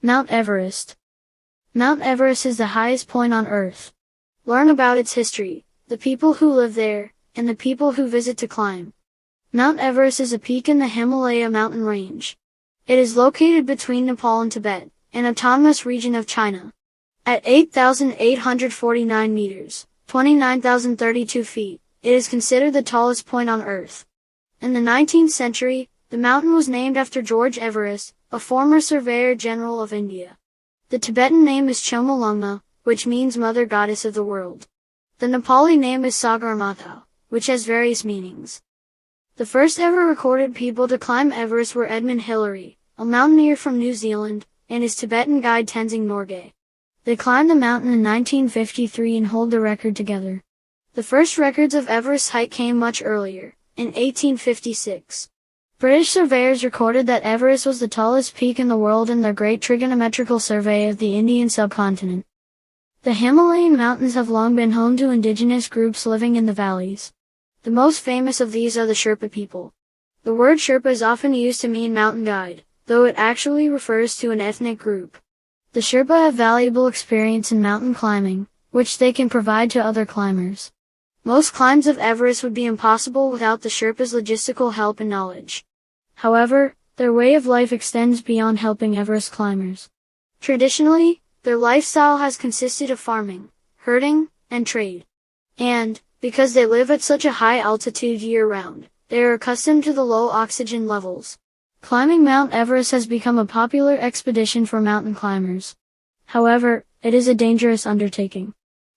Mount Everest. Mount Everest is the highest point on Earth. Learn about its history, the people who live there, and the people who visit to climb. Mount Everest is a peak in the Himalaya mountain range. It is located between Nepal and Tibet, an autonomous region of China. At 8,849 meters, 29,032 feet, it is considered the tallest point on Earth. In the 19th century, the mountain was named after George Everest, a former Surveyor General of India. The Tibetan name is Chomolungma, which means Mother Goddess of the World. The Nepali name is Sagarmatha, which has various meanings. The first ever recorded people to climb Everest were Edmund Hillary, a mountaineer from New Zealand, and his Tibetan guide Tenzing Norgay. They climbed the mountain in 1953 and hold the record together. The first records of Everest's height came much earlier, in 1856. British surveyors recorded that Everest was the tallest peak in the world in their Great Trigonometrical Survey of the Indian subcontinent. The Himalayan mountains have long been home to indigenous groups living in the valleys. The most famous of these are the Sherpa people. The word Sherpa is often used to mean mountain guide, though it actually refers to an ethnic group. The Sherpa have valuable experience in mountain climbing, which they can provide to other climbers. Most climbs of Everest would be impossible without the Sherpa's logistical help and knowledge. However, their way of life extends beyond helping Everest climbers. Traditionally, their lifestyle has consisted of farming, herding, and trade. And, because they live at such a high altitude year-round, they are accustomed to the low oxygen levels. Climbing Mount Everest has become a popular expedition for mountain climbers. However, it is a dangerous undertaking.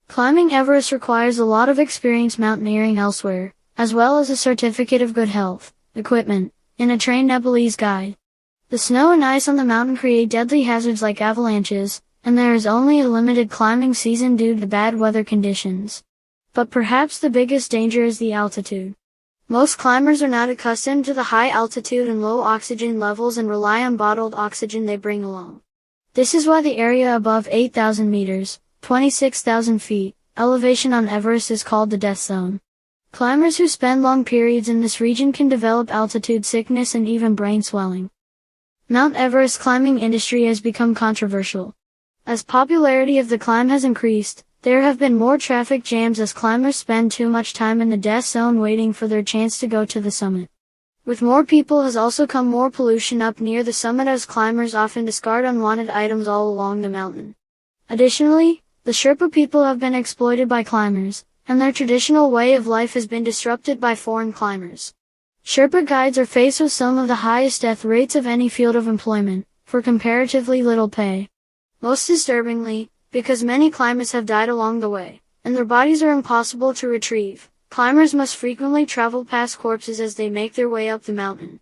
Climbing Everest requires a lot of experience mountaineering elsewhere, as well as a certificate of good health, equipment, and a trained Nepalese guide. The snow and ice on the mountain create deadly hazards like avalanches, and there is only a limited climbing season due to bad weather conditions. But perhaps the biggest danger is the altitude. Most climbers are not accustomed to the high altitude and low oxygen levels and rely on bottled oxygen they bring along. This is why the area above 8,000 meters, 26,000 feet, elevation on Everest is called the death zone. Climbers who spend long periods in this region can develop altitude sickness and even brain swelling. Mount Everest climbing industry has become controversial. As popularity of the climb has increased, there have been more traffic jams as climbers spend too much time in the death zone waiting for their chance to go to the summit. With more people has also come more pollution up near the summit as climbers often discard unwanted items all along the mountain. Additionally, the Sherpa people have been exploited by climbers, and their traditional way of life has been disrupted by foreign climbers. Sherpa guides are faced with some of the highest death rates of any field of employment, for comparatively little pay. Most disturbingly, because many climbers have died along the way, and their bodies are impossible to retrieve, climbers must frequently travel past corpses as they make their way up the mountain.